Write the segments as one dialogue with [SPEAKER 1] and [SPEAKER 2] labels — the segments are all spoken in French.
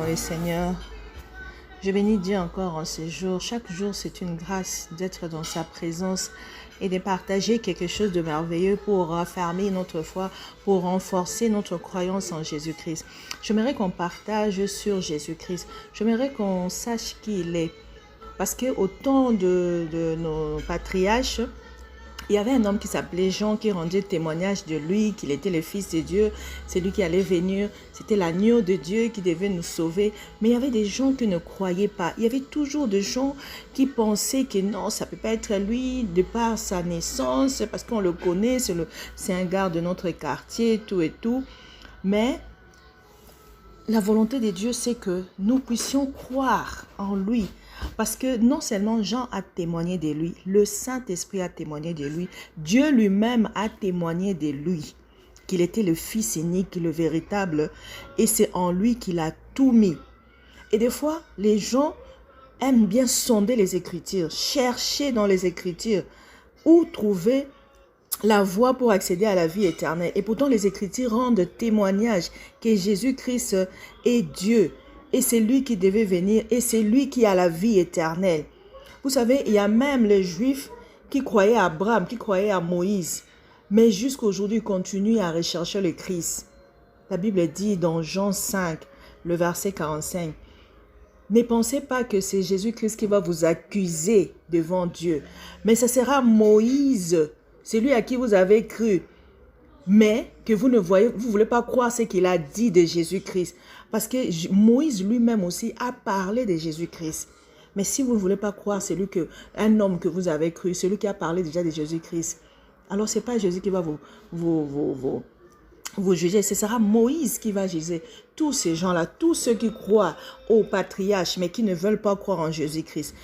[SPEAKER 1] le Seigneur. Je bénis Dieu encore en ces jours. Chaque jour, c'est une grâce d'être dans sa présence et de partager quelque chose de merveilleux pour raffermir notre foi, pour renforcer notre croyance en Jésus-Christ. J'aimerais qu'on partage sur Jésus-Christ. J'aimerais qu'on sache qui il est. Parce qu'au temps de nos patriarches, il y avait un homme qui s'appelait Jean qui rendait témoignage de lui, qu'il était le Fils de Dieu, c'est lui qui allait venir, c'était l'agneau de Dieu qui devait nous sauver. Mais il y avait des gens qui ne croyaient pas. Il y avait toujours des gens qui pensaient que non, ça ne peut pas être lui de par sa naissance, parce qu'on le connaît, c'est un gars de notre quartier, tout et tout. Mais la volonté de Dieu, c'est que nous puissions croire en lui. Parce que non seulement Jean a témoigné de lui, le Saint-Esprit a témoigné de lui, Dieu lui-même a témoigné de lui, qu'il était le Fils unique, le véritable, et c'est en lui qu'il a tout mis. Et des fois, les gens aiment bien sonder les Écritures, chercher dans les Écritures où trouver la voie pour accéder à la vie éternelle. Et pourtant, les Écritures rendent témoignage que Jésus-Christ est Dieu. Et c'est lui qui devait venir et c'est lui qui a la vie éternelle. Vous savez, il y a même les Juifs qui croyaient à Abraham, qui croyaient à Moïse. Mais jusqu'aujourd'hui, ils continuent à rechercher le Christ. La Bible dit dans Jean 5, le verset 45, « Ne pensez pas que c'est Jésus-Christ qui va vous accuser devant Dieu. Mais ce sera Moïse, celui à qui vous avez cru. » Mais que vous ne voulez pas croire ce qu'il a dit de Jésus-Christ. Parce que Moïse lui-même aussi a parlé de Jésus-Christ. Mais si vous ne voulez pas croire un homme que vous avez cru, celui qui a parlé déjà de Jésus-Christ, alors ce n'est pas Jésus qui va vous juger. Ce sera Moïse qui va juger tous ces gens-là, tous ceux qui croient au patriarche, mais qui ne veulent pas croire en Jésus-Christ.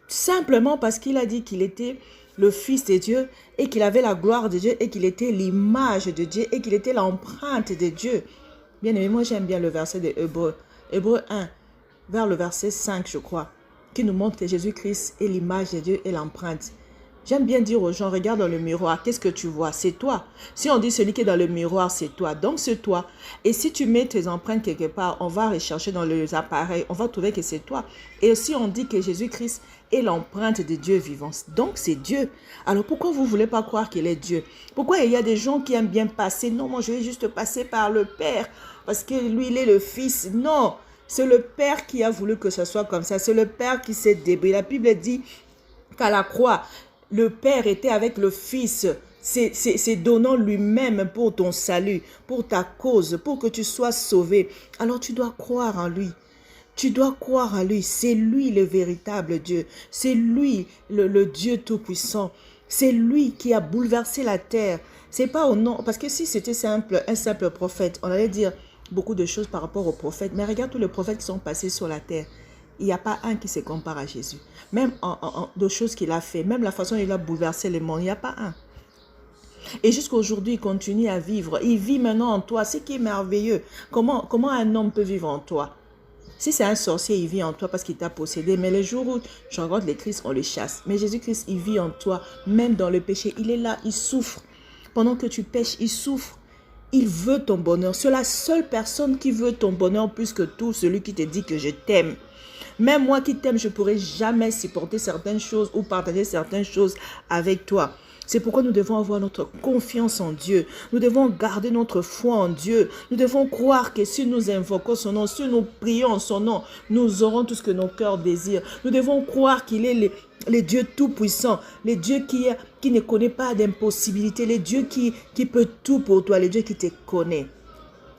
[SPEAKER 1] Simplement parce qu'il a dit qu'il était le Fils de Dieu et qu'il avait la gloire de Dieu et qu'il était l'image de Dieu et qu'il était l'empreinte de Dieu. Bien aimé, moi j'aime bien le verset de Hébreux 1, vers le verset 5 je crois, qui nous montre que Jésus-Christ est l'image de Dieu et l'empreinte. J'aime bien dire aux gens, regarde dans le miroir, qu'est-ce que tu vois? C'est toi. Si on dit celui qui est dans le miroir, c'est toi. Donc c'est toi. Et si tu mets tes empreintes quelque part, on va rechercher dans les appareils, on va trouver que c'est toi. Et si on dit que Jésus-Christ est l'empreinte de Dieu vivant, donc c'est Dieu. Alors pourquoi vous ne voulez pas croire qu'il est Dieu? Pourquoi il y a des gens qui aiment bien passer? Non, moi je vais juste passer par le Père, parce que lui il est le Fils. Non, c'est le Père qui a voulu que ce soit comme ça. C'est le Père qui s'est débrouillé. La Bible dit qu'à la croix, le Père était avec le Fils, c'est donnant lui-même pour ton salut, pour ta cause, pour que tu sois sauvé. Alors tu dois croire en lui. Tu dois croire en lui. C'est lui le véritable Dieu. C'est lui le Dieu tout-puissant. C'est lui qui a bouleversé la terre. C'est pas au nom... Parce que si c'était un simple prophète, on allait dire beaucoup de choses par rapport aux prophètes. Mais regarde tous les prophètes qui sont passés sur la terre. Il n'y a pas un qui se compare à Jésus. Même de choses qu'il a fait, même la façon dont il a bouleversé le monde, il n'y a pas un. Et jusqu'à aujourd'hui, il continue à vivre. Il vit maintenant en toi, ce qui est merveilleux. Comment un homme peut vivre en toi? Si c'est un sorcier, il vit en toi parce qu'il t'a possédé. Mais les jours où je rencontre les Christ, on le chasse. Mais Jésus-Christ, il vit en toi, même dans le péché. Il est là, il souffre. Pendant que tu pêches, il souffre. Il veut ton bonheur. C'est la seule personne qui veut ton bonheur plus que tout, celui qui te dit que je t'aime. Même moi qui t'aime, je ne pourrais jamais supporter certaines choses ou partager certaines choses avec toi. C'est pourquoi nous devons avoir notre confiance en Dieu. Nous devons garder notre foi en Dieu. Nous devons croire que si nous invoquons son nom, si nous prions en son nom, nous aurons tout ce que nos cœurs désirent. Nous devons croire qu'il est le Dieu tout-puissant, le Dieu qui ne connaît pas d'impossibilité, le Dieu qui peut tout pour toi, le Dieu qui te connaît.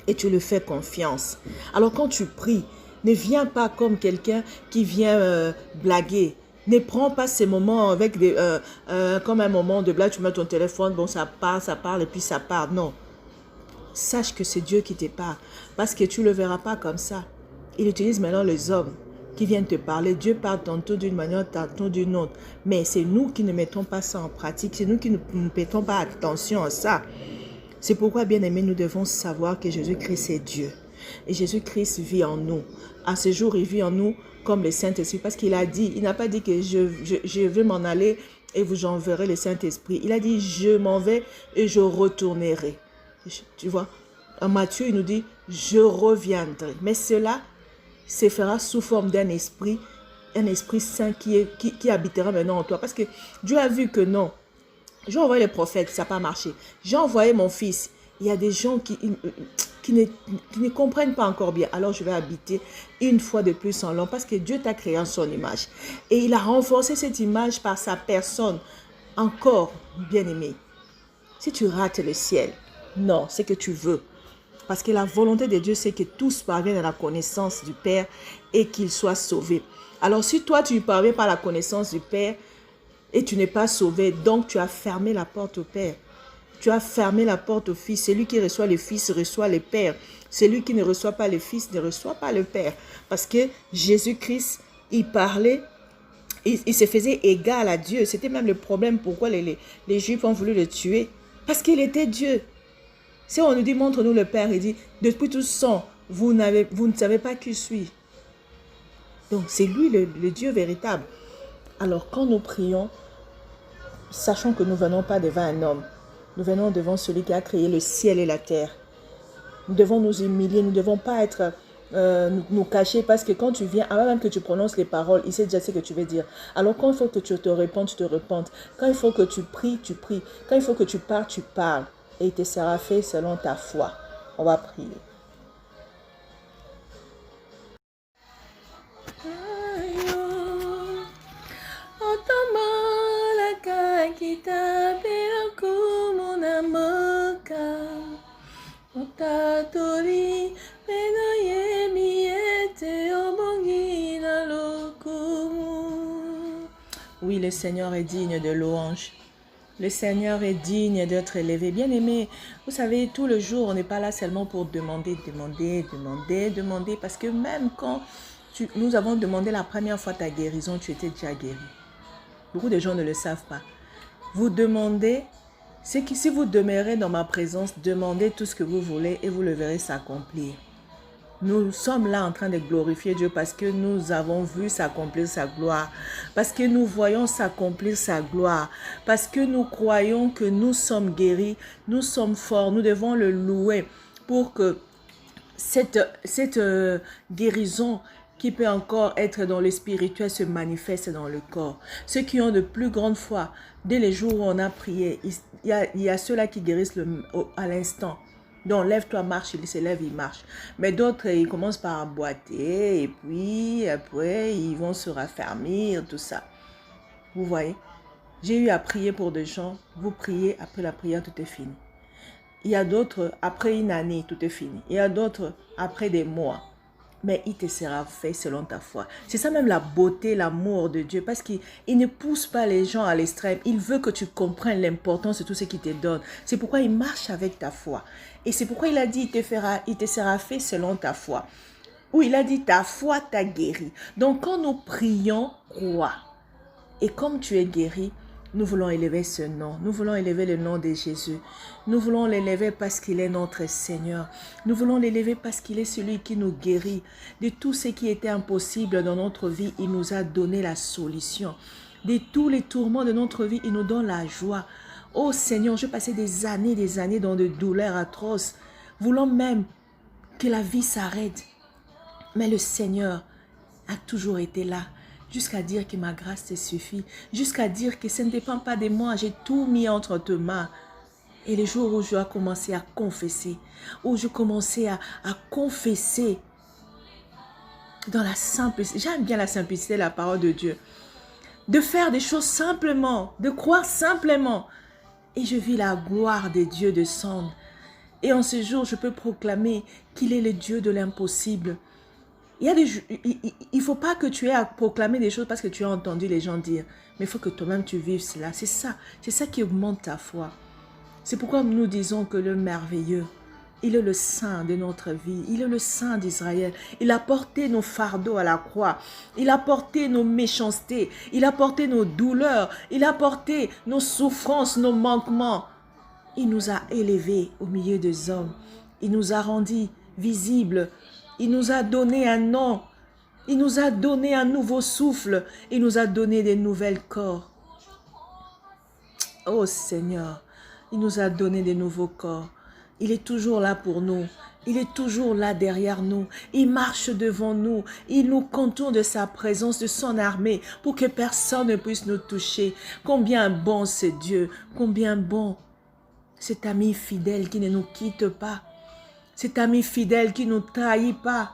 [SPEAKER 1] Et tu le fais confiance. Alors quand tu pries, ne viens pas comme quelqu'un qui vient blaguer. Ne prends pas ces moments avec comme un moment de blague. Tu mets ton téléphone, bon ça parle et puis ça part. Non. Sache que c'est Dieu qui te parle. Parce que tu ne le verras pas comme ça. Il utilise maintenant les hommes qui viennent te parler. Dieu parle tantôt d'une manière, tantôt d'une autre. Mais c'est nous qui ne mettons pas ça en pratique. C'est nous qui ne mettons pas attention à ça. C'est pourquoi, bien aimé, nous devons savoir que Jésus-Christ est Dieu. Et Jésus-Christ vit en nous. À ce jour, il vit en nous comme le Saint-Esprit. Parce qu'il a dit, il n'a pas dit que je vais m'en aller et vous enverrez le Saint-Esprit. Il a dit, je m'en vais et je retournerai. Tu vois, en Matthieu, il nous dit, je reviendrai. Mais cela, se fera sous forme d'un esprit saint qui habitera maintenant en toi. Parce que Dieu a vu que non. J'ai envoyé les prophètes, ça n'a pas marché. J'ai envoyé mon fils. Il y a des gens qui ne comprennent pas encore bien. Alors je vais habiter une fois de plus en l'homme parce que Dieu t'a créé en son image. Et il a renforcé cette image par sa personne encore bien-aimée. Si tu rates le ciel, non, c'est que tu veux. Parce que la volonté de Dieu, c'est que tous parviennent à la connaissance du Père et qu'ils soient sauvés. Alors si toi, tu ne parviens pas à la connaissance du Père et tu n'es pas sauvé, donc tu as fermé la porte au Père. Tu as fermé la porte au Fils. Celui qui reçoit le Fils reçoit le Père. Celui qui ne reçoit pas le Fils ne reçoit pas le Père. Parce que Jésus-Christ, il parlait, il se faisait égal à Dieu. C'était même le problème pourquoi les Juifs ont voulu le tuer. Parce qu'il était Dieu. Si on nous dit, montre-nous le Père, il dit, depuis tout sang, vous ne savez pas qui je suis. Donc, c'est lui le Dieu véritable. Alors, quand nous prions, sachons que nous ne venons pas devant un homme. Nous venons devant celui qui a créé le ciel et la terre. Nous devons nous humilier, nous ne devons pas être, nous cacher parce que quand tu viens, avant même que tu prononces les paroles, il sait déjà ce que tu veux dire. Alors quand il faut que tu te répondes, tu te répondes. Quand il faut que tu pries, tu pries. Quand il faut que tu parles, tu parles. Et il te sera fait selon ta foi. On va prier. Oui, le Seigneur est digne de louange. Le Seigneur est digne d'être élevé. Bien-aimé, vous savez, tout le jour, on n'est pas là seulement pour demander, parce que même quand nous avons demandé la première fois ta guérison, tu étais déjà guéri. Beaucoup de gens ne le savent pas. Vous demandez, c'est que si vous demeurez dans ma présence, demandez tout ce que vous voulez et vous le verrez s'accomplir. Nous sommes là en train de glorifier Dieu parce que nous avons vu s'accomplir sa gloire. Parce que nous voyons s'accomplir sa gloire. Parce que nous croyons que nous sommes guéris, nous sommes forts. Nous devons le louer pour que cette guérison qui peut encore être dans le spirituel se manifeste dans le corps. Ceux qui ont de plus grande foi, dès les jours où on a prié, il y a ceux-là qui guérissent à l'instant. Donc, lève-toi, marche, il se lève, il marche. Mais d'autres, ils commencent par boiter et puis, après, ils vont se raffermir, tout ça. Vous voyez, j'ai eu à prier pour des gens. Vous priez, après la prière, tout est fini. Il y a d'autres, après une année, tout est fini. Il y a d'autres, après des mois. Mais il te sera fait selon ta foi. C'est ça même la beauté, l'amour de Dieu. Parce qu'il ne pousse pas les gens à l'extrême. Il veut que tu comprennes l'importance de tout ce qu'il te donne. C'est pourquoi il marche avec ta foi. Et c'est pourquoi il a dit, il te sera fait selon ta foi. Ou il a dit, ta foi t'a guéri. Donc quand nous prions, crois. Et comme tu es guéri, nous voulons élever ce nom. Nous voulons élever le nom de Jésus. Nous voulons l'élever parce qu'il est notre Seigneur. Nous voulons l'élever parce qu'il est celui qui nous guérit. De tout ce qui était impossible dans notre vie, il nous a donné la solution. De tous les tourments de notre vie, il nous donne la joie. Oh Seigneur, je passais des années dans des douleurs atroces, voulant même que la vie s'arrête. Mais le Seigneur a toujours été là. Jusqu'à dire que ma grâce te suffit. Jusqu'à dire que ce ne dépend pas de moi. J'ai tout mis entre tes mains. Et le jour où je dois commencer à confesser. Où je commençais à confesser. Dans la simplicité. J'aime bien la simplicité de la parole de Dieu. De faire des choses simplement. De croire simplement. Et je vis la gloire de Dieu descendre. Et en ce jour, je peux proclamer qu'il est le Dieu de l'impossible. Il ne faut pas que tu aies à proclamer des choses parce que tu as entendu les gens dire. Mais il faut que toi-même tu vives cela. C'est ça qui augmente ta foi. C'est pourquoi nous disons que le merveilleux, il est le saint de notre vie. Il est le saint d'Israël. Il a porté nos fardeaux à la croix. Il a porté nos méchancetés. Il a porté nos douleurs. Il a porté nos souffrances, nos manquements. Il nous a élevés au milieu des hommes. Il nous a rendus visibles. Il nous a donné un nom. Il nous a donné un nouveau souffle. Il nous a donné des nouvelles corps. Oh Seigneur, il nous a donné des nouveaux corps. Il est toujours là pour nous. Il est toujours là derrière nous. Il marche devant nous. Il nous contourne de sa présence, de son armée, pour que personne ne puisse nous toucher. Combien bon c'est Dieu. Combien bon cet ami fidèle qui ne nous quitte pas. Cet ami fidèle qui ne nous trahit pas.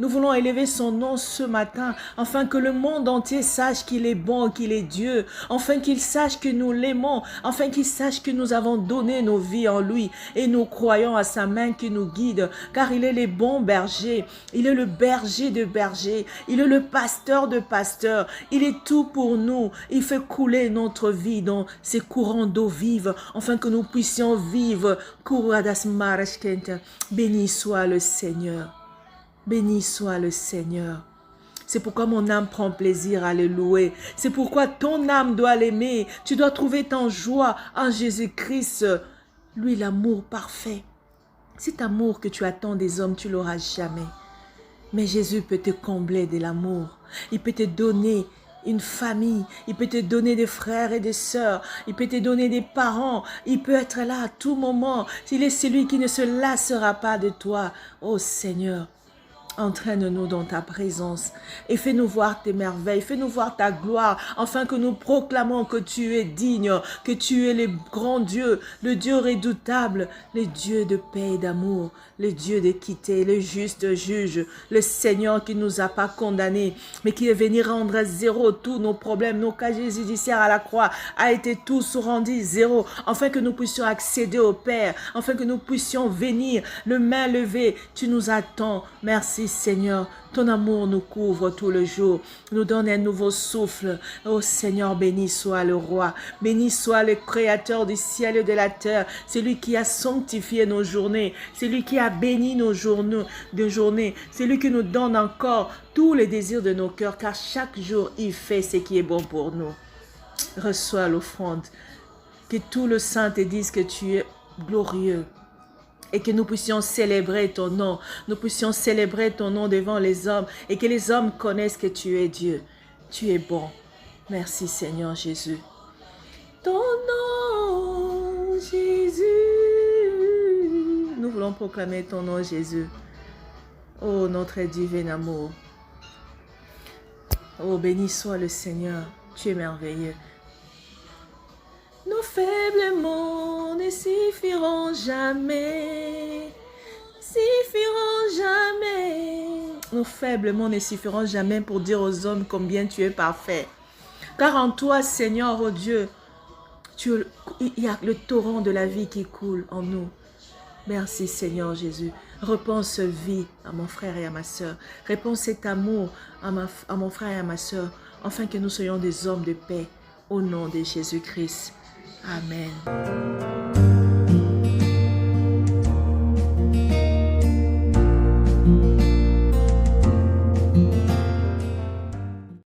[SPEAKER 1] Nous voulons élever son nom ce matin, afin que le monde entier sache qu'il est bon, qu'il est Dieu, afin qu'il sache que nous l'aimons, afin qu'il sache que nous avons donné nos vies en lui et nous croyons à sa main qui nous guide, car il est le bon berger, il est le berger de bergers, il est le pasteur de pasteurs, il est tout pour nous, il fait couler notre vie dans ces courants d'eau vive, afin que nous puissions vivre. Béni soit le Seigneur. Béni soit le Seigneur. C'est pourquoi mon âme prend plaisir à le louer. C'est pourquoi ton âme doit l'aimer. Tu dois trouver ton joie en Jésus-Christ. Lui, l'amour parfait. Cet amour que tu attends des hommes, tu l'auras jamais. Mais Jésus peut te combler de l'amour. Il peut te donner une famille. Il peut te donner des frères et des sœurs. Il peut te donner des parents. Il peut être là à tout moment. Il est celui qui ne se lassera pas de toi. Oh Seigneur. Entraîne-nous dans ta présence et fais-nous voir tes merveilles, fais-nous voir ta gloire, afin que nous proclamons que tu es digne, que tu es le grand Dieu, le Dieu redoutable, le Dieu de paix et d'amour, le Dieu d'équité, le juste juge, le Seigneur qui ne nous a pas condamnés, mais qui est venu rendre à zéro tous nos problèmes, nos casiers judiciaires à la croix, a été tous rendus zéro, afin que nous puissions accéder au Père, afin que nous puissions venir, le main levée, tu nous attends, merci Seigneur, ton amour nous couvre tout le jour, nous donne un nouveau souffle. Oh Seigneur, béni soit le roi, béni soit le créateur du ciel et de la terre, c'est lui qui a sanctifié nos journées, c'est lui qui a béni nos journées, c'est lui qui nous donne encore tous les désirs de nos cœurs, car chaque jour il fait ce qui est bon pour nous. Reçois l'offrande, que tout le saint te dise que tu es glorieux. Et que nous puissions célébrer ton nom. Nous puissions célébrer ton nom devant les hommes. Et que les hommes connaissent que tu es Dieu. Tu es bon. Merci Seigneur Jésus. Ton nom Jésus. Nous voulons proclamer ton nom Jésus. Oh notre divin amour. Oh béni soit le Seigneur. Tu es merveilleux. Nos faibles mots ne suffiront jamais, Nos faibles mots ne suffiront jamais pour dire aux hommes combien tu es parfait. Car en toi, Seigneur, oh Dieu, il y a le torrent de la vie qui coule en nous. Merci Seigneur Jésus. Réponds ce vie à mon frère et à ma soeur. Réponds cet amour à mon frère et à ma soeur, afin que nous soyons des hommes de paix. Au nom de Jésus-Christ. Amen.